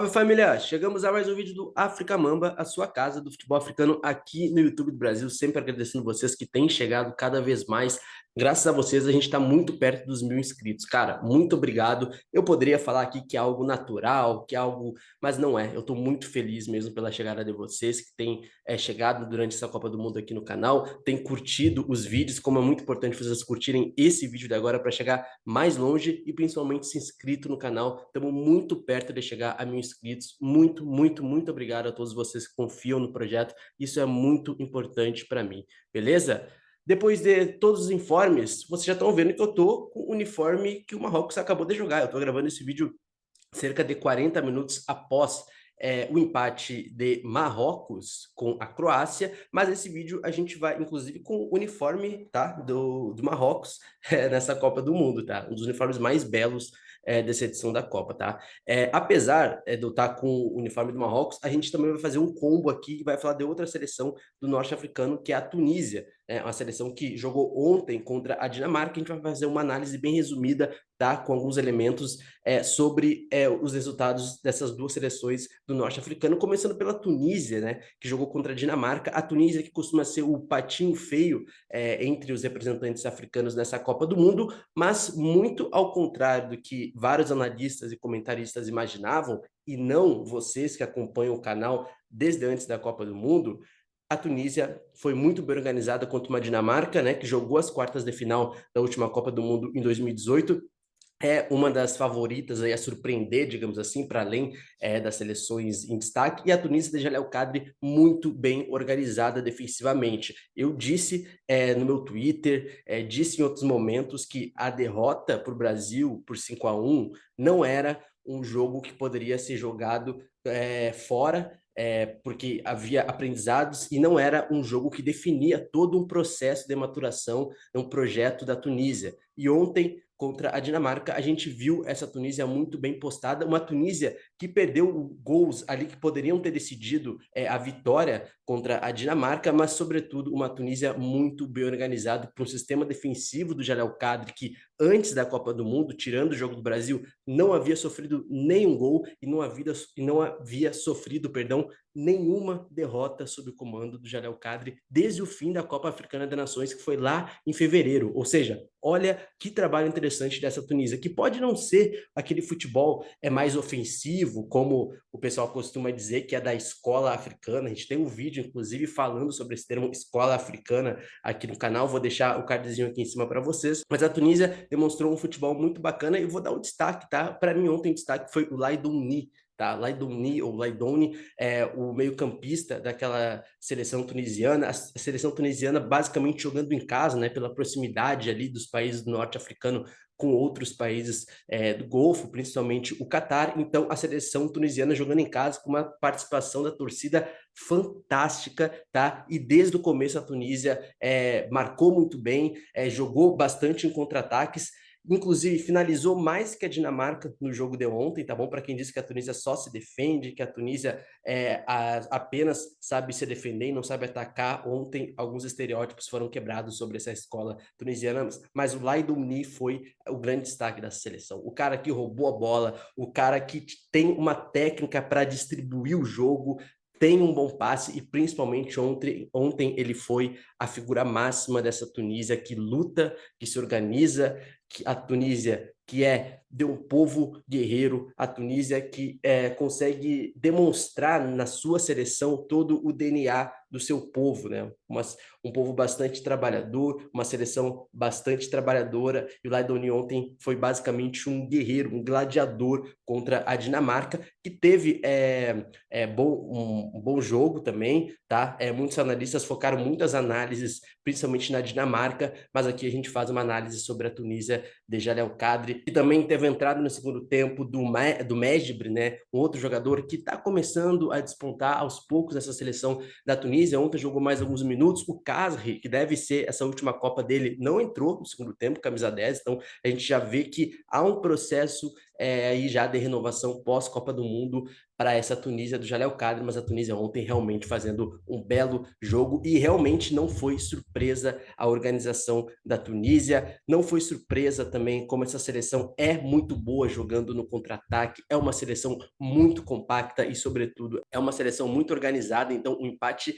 Salve família, chegamos a mais um vídeo do África Mamba, a sua casa do futebol africano aqui no YouTube do Brasil, sempre agradecendo vocês que têm chegado cada vez mais, graças a vocês a gente está muito perto dos 1.000 inscritos, cara, muito obrigado, eu poderia falar aqui que é algo natural, que é algo, mas não é, eu estou muito feliz mesmo pela chegada de vocês que têm chegado durante essa Copa do Mundo aqui no canal, têm curtido os vídeos, como é muito importante vocês curtirem esse vídeo de agora para chegar mais longe e principalmente se inscrito no canal, estamos muito perto de chegar a 1.000 inscritos, muito obrigado a todos vocês que confiam no projeto, isso é muito importante para mim, beleza? Depois de todos os informes, vocês já estão vendo que eu tô com o uniforme que o Marrocos acabou de jogar, eu tô gravando esse vídeo cerca de 40 minutos após o empate de Marrocos com a Croácia, mas esse vídeo a gente vai, inclusive, com o uniforme, tá, do Marrocos nessa Copa do Mundo, tá? Um dos uniformes mais belos dessa edição da Copa, tá? Apesar de eu estar com o uniforme do Marrocos, a gente também vai fazer um combo aqui e vai falar de outra seleção do norte africano, que é a Tunísia, uma seleção que jogou ontem contra a Dinamarca. A gente vai fazer uma análise bem resumida, tá? Com alguns elementos sobre os resultados dessas duas seleções do norte africano, começando pela Tunísia, né? Que jogou contra a Dinamarca. A Tunísia, que costuma ser o patinho feio entre os representantes africanos nessa Copa do Mundo, mas muito ao contrário do que vários analistas e comentaristas imaginavam, e não vocês que acompanham o canal desde antes da Copa do Mundo, a Tunísia foi muito bem organizada contra uma Dinamarca, né, que jogou as quartas de final da última Copa do Mundo em 2018, uma das favoritas aí a surpreender, digamos assim, para além das seleções em destaque, e a Tunísia de Jalel Kadri muito bem organizada defensivamente. Eu disse no meu Twitter, disse em outros momentos que a derrota para o Brasil por 5-1 não era um jogo que poderia ser jogado fora, porque havia aprendizados e não era um jogo que definia todo um processo de maturação, um projeto da Tunísia. E ontem, contra a Dinamarca, a gente viu essa Tunísia muito bem postada, uma Tunísia que perdeu gols ali que poderiam ter decidido a vitória contra a Dinamarca, mas sobretudo uma Tunísia muito bem organizada, com um sistema defensivo do Jalel Kadri, que antes da Copa do Mundo, tirando o jogo do Brasil, não havia sofrido nenhum gol e não havia sofrido, perdão, nenhuma derrota sob o comando do Jalel Kadri desde o fim da Copa Africana das Nações, que foi lá em fevereiro. Ou seja, olha que trabalho interessante dessa Tunísia, que pode não ser aquele futebol mais ofensivo, como o pessoal costuma dizer, que é da escola africana. A gente tem um vídeo, inclusive, falando sobre esse termo escola africana aqui no canal. Vou deixar o cardzinho aqui em cima para vocês. Mas a Tunísia demonstrou um futebol muito bacana e eu vou dar um destaque, tá? Para mim, ontem o destaque foi o Laidouni, tá? Laidouni ou Laidouni, o meio-campista daquela seleção tunisiana, a seleção tunisiana basicamente jogando em casa, né, pela proximidade ali dos países do norte africano com outros países do Golfo, principalmente o Catar. Então, a seleção tunisiana jogando em casa com uma participação da torcida fantástica, tá? E desde o começo a Tunísia marcou muito bem, jogou bastante em contra-ataques, inclusive finalizou mais que a Dinamarca no jogo de ontem, tá bom? Para quem disse que a Tunísia só se defende, que a Tunísia apenas sabe se defender e não sabe atacar, ontem alguns estereótipos foram quebrados sobre essa escola tunisiana, mas o Laidouni foi o grande destaque da seleção. O cara que roubou a bola, o cara que tem uma técnica para distribuir o jogo, tem um bom passe e principalmente ontem ele foi a figura máxima dessa Tunísia que luta, que se organiza, que a Tunísia que é de um povo guerreiro, a Tunísia que consegue demonstrar na sua seleção todo o DNA do seu povo, né? Um povo bastante trabalhador, uma seleção bastante trabalhadora, e o Laidouni ontem foi basicamente um guerreiro, um gladiador contra a Dinamarca, que teve um bom jogo também, tá? Muitos analistas focaram muitas análises, principalmente na Dinamarca, mas aqui a gente faz uma análise sobre a Tunísia de Jalel Kadri, que também teve entrado no segundo tempo do Mejbri, né? Um outro jogador que está começando a despontar aos poucos nessa seleção da Tunísia. Ontem jogou mais alguns minutos. O Kasri, que deve ser essa última Copa dele, não entrou no segundo tempo, camisa 10. Então a gente já vê que há um processo aí já de renovação pós-Copa do Mundo para essa Tunísia do Jalel Kadri, mas a Tunísia ontem realmente fazendo um belo jogo e realmente não foi surpresa a organização da Tunísia, não foi surpresa também como essa seleção é muito boa jogando no contra-ataque, é uma seleção muito compacta e, sobretudo, é uma seleção muito organizada, então o empate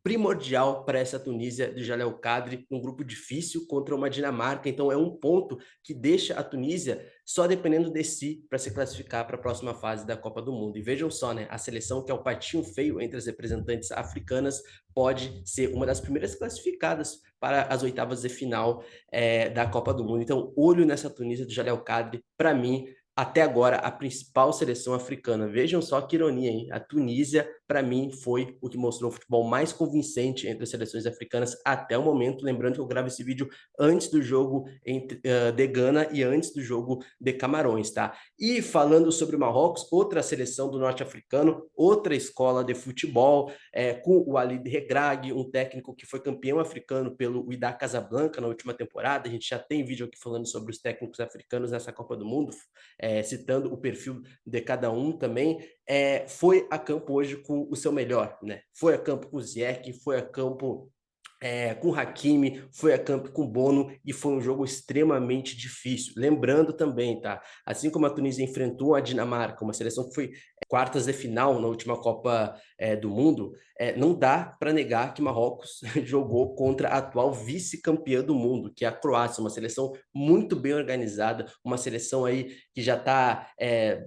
primordial para essa Tunísia de Jalel Kadri, um grupo difícil contra uma Dinamarca, então é um ponto que deixa a Tunísia só dependendo de si para se classificar para a próxima fase da Copa do Mundo. E vejam só, né, a seleção que é o patinho feio entre as representantes africanas pode ser uma das primeiras classificadas para as oitavas de final da Copa do Mundo. Então, olho nessa Tunísia de Jalel Kadri, para mim, até agora, a principal seleção africana. Vejam só que ironia, hein? A Tunísia, para mim, foi o que mostrou o futebol mais convincente entre as seleções africanas até o momento. Lembrando que eu gravo esse vídeo antes do jogo de Gana e antes do jogo de Camarões, tá? E falando sobre o Marrocos, outra seleção do norte-africano, outra escola de futebol, com o Walid Regragui, um técnico que foi campeão africano pelo Wydad Casablanca na última temporada. A gente já tem vídeo aqui falando sobre os técnicos africanos nessa Copa do Mundo, citando o perfil de cada um também, foi a campo hoje com o seu melhor, né? Foi a campo com o Ziyech, foi a campo com Hakimi, foi a campo com Bono e foi um jogo extremamente difícil. Lembrando também, tá? Assim como a Tunísia enfrentou a Dinamarca, uma seleção que foi quartas de final na última Copa do Mundo, não dá para negar que Marrocos jogou contra a atual vice-campeã do mundo, que é a Croácia, uma seleção muito bem organizada, uma seleção aí que já está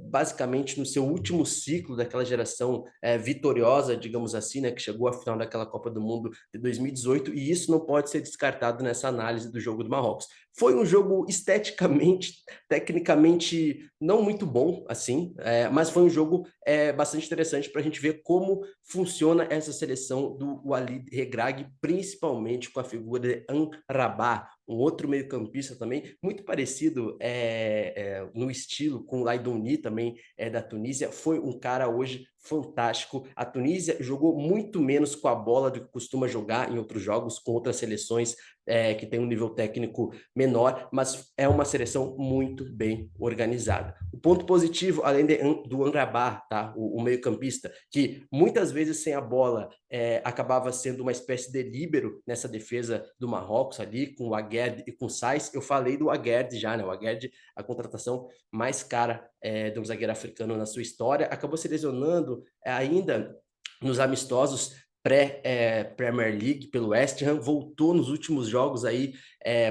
basicamente no seu último ciclo daquela geração vitoriosa, digamos assim, né, que chegou à final daquela Copa do Mundo de 2018, e isso não pode ser descartado nessa análise do jogo do Marrocos. Foi um jogo esteticamente, tecnicamente não muito bom, assim, mas foi um jogo bastante interessante para a gente ver como funciona essa seleção do Walid Regragui, principalmente com a figura de Amrabat, um outro meio-campista também, muito parecido no estilo com o Laidoni também da Tunísia. Foi um cara hoje fantástico. A Tunísia jogou muito menos com a bola do que costuma jogar em outros jogos, com outras seleções que tem um nível técnico menor, mas é uma seleção muito bem organizada. O ponto positivo, além do Amrabat, tá? o meio-campista, que muitas vezes sem a bola acabava sendo uma espécie de líbero nessa defesa do Marrocos ali, com o Aguerd e com o Saïss. Eu falei do Aguerd já, né? O Aguerd, a contratação mais cara de um zagueiro africano na sua história, acabou se lesionando ainda nos amistosos pré-Premier League pelo West Ham, voltou nos últimos jogos aí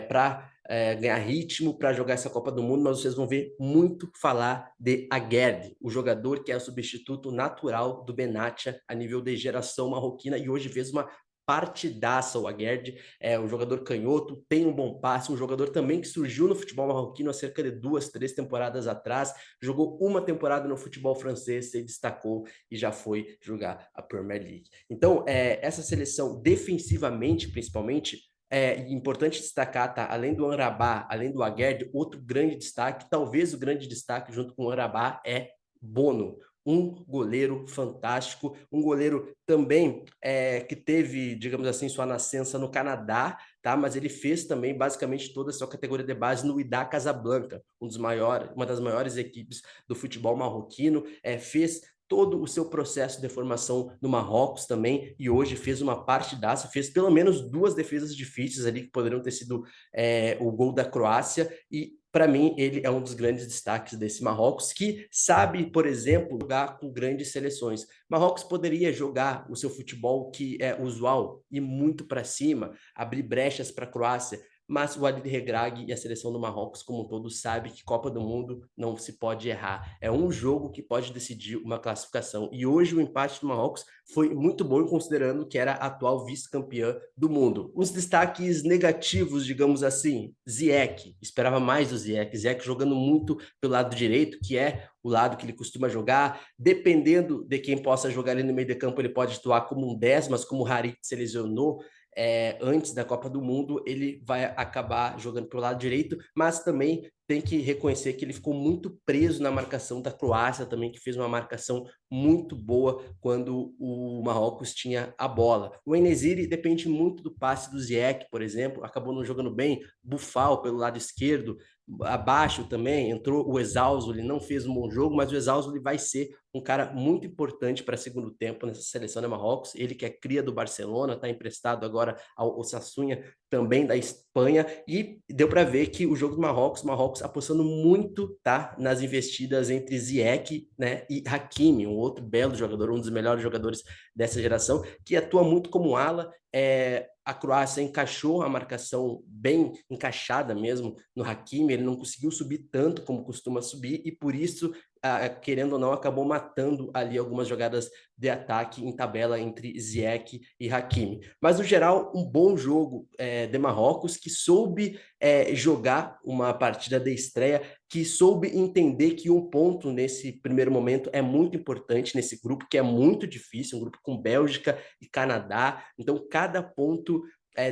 para ganhar ritmo, para jogar essa Copa do Mundo, mas vocês vão ver muito falar de Aguerd, o jogador que é o substituto natural do Benatia a nível de geração marroquina, e hoje fez uma partidaça. O Aguerd é um jogador canhoto, tem um bom passe, um jogador também que surgiu no futebol marroquino há cerca de 2, 3 temporadas atrás, jogou uma temporada no futebol francês, se destacou e já foi jogar a Premier League. Então, essa seleção defensivamente, principalmente, importante destacar, tá? Além do Amrabat, além do Aguerd, outro grande destaque, talvez o grande destaque junto com o Amrabat é Bono, um goleiro fantástico, um goleiro também que teve, digamos assim, sua nascença no Canadá, tá? Mas ele fez também basicamente toda a sua categoria de base no Wydad Casablanca, uma das maiores equipes do futebol marroquino, fez todo o seu processo de formação no Marrocos também, e hoje fez uma partidaça, fez pelo menos 2 defesas difíceis ali, que poderiam ter sido o gol da Croácia, e para mim, ele é um dos grandes destaques desse Marrocos, que sabe, por exemplo, jogar com grandes seleções. Marrocos poderia jogar o seu futebol que é usual, ir muito para cima, abrir brechas para a Croácia, mas o Walid Regragui e a seleção do Marrocos como um todo sabe que Copa do Mundo não se pode errar. É um jogo que pode decidir uma classificação. E hoje o empate do Marrocos foi muito bom, considerando que era a atual vice-campeã do mundo. Os destaques negativos, digamos assim, Ziyech. Esperava mais do Ziyech. Ziyech jogando muito pelo lado direito, que é o lado que ele costuma jogar. Dependendo de quem possa jogar ali no meio de campo, ele pode atuar como um 10, mas como o Harit se lesionou antes da Copa do Mundo, ele vai acabar jogando pelo lado direito, mas também tem que reconhecer que ele ficou muito preso na marcação da Croácia também, que fez uma marcação muito boa quando o Marrocos tinha a bola. O En-Nesyri depende muito do passe do Ziyech, por exemplo, acabou não jogando bem. Buffal pelo lado esquerdo abaixo também, entrou o Exausto, ele não fez um bom jogo, mas o Exausto ele vai ser um cara muito importante para segundo tempo nessa seleção de Marrocos, ele que é cria do Barcelona, está emprestado agora ao Osasuna, também da Espanha, e deu para ver que o jogo do Marrocos apostando muito, tá, nas investidas entre Ziyech, né, e Hakimi, um outro belo jogador, um dos melhores jogadores dessa geração, que atua muito como ala. A Croácia encaixou a marcação bem encaixada mesmo no Hakimi, ele não conseguiu subir tanto como costuma subir, e por isso, querendo ou não, acabou matando ali algumas jogadas de ataque em tabela entre Ziyech e Hakimi. Mas, no geral, um bom jogo de Marrocos, que soube jogar uma partida de estreia, que soube entender que um ponto nesse primeiro momento é muito importante nesse grupo, que é muito difícil, um grupo com Bélgica e Canadá. Então, cada ponto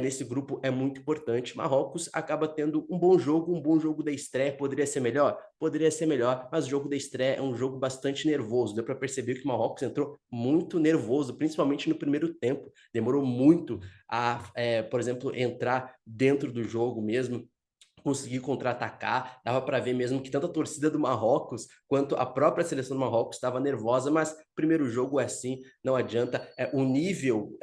nesse grupo é muito importante. Marrocos acaba tendo um bom jogo da estreia. Poderia ser melhor? Poderia ser melhor, mas o jogo da estreia é um jogo bastante nervoso. Deu para perceber que o Marrocos entrou muito nervoso, principalmente no primeiro tempo. Demorou muito por exemplo, entrar dentro do jogo mesmo, conseguir contra-atacar, dava para ver mesmo que tanto a torcida do Marrocos quanto a própria seleção do Marrocos estava nervosa, mas primeiro jogo é assim, não adianta. O nível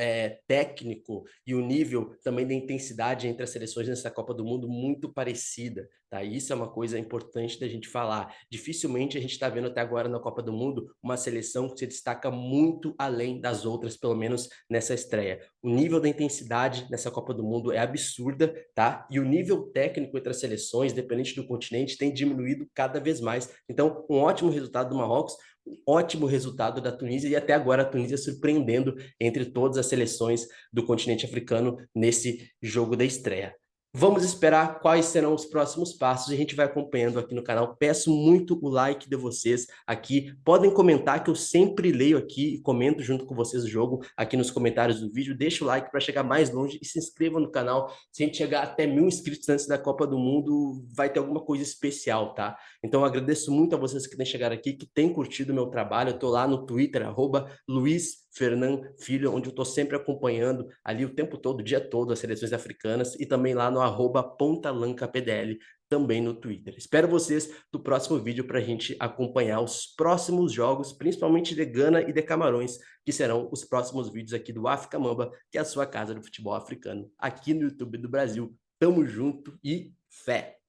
técnico e o nível também da intensidade entre as seleções nessa Copa do Mundo muito parecida, tá? Isso é uma coisa importante da gente falar. Dificilmente a gente está vendo até agora na Copa do Mundo uma seleção que se destaca muito além das outras, pelo menos nessa estreia. O nível da intensidade nessa Copa do Mundo é absurda, tá? E o nível técnico entre as seleções, dependente do continente, tem diminuído cada vez mais. Então, um ótimo resultado do Marrocos, um ótimo resultado da Tunísia, e até agora a Tunísia surpreendendo entre todas as seleções do continente africano nesse jogo da estreia. Vamos esperar quais serão os próximos passos e a gente vai acompanhando aqui no canal. Peço muito o like de vocês aqui. Podem comentar, que eu sempre leio aqui e comento junto com vocês o jogo aqui nos comentários do vídeo. Deixa o like para chegar mais longe e se inscreva no canal. Se a gente chegar até 1.000 inscritos antes da Copa do Mundo, vai ter alguma coisa especial, tá? Então eu agradeço muito a vocês que têm chegado aqui, que têm curtido o meu trabalho. Eu tô lá no Twitter, @Luiz Fernan Filho, onde eu estou sempre acompanhando ali o tempo todo, o dia todo, as seleções africanas, e também lá no @PontalancapDL, também no Twitter. Espero vocês no próximo vídeo para a gente acompanhar os próximos jogos, principalmente de Gana e de Camarões, que serão os próximos vídeos aqui do África Mamba, que é a sua casa do futebol africano, aqui no YouTube do Brasil. Tamo junto e fé!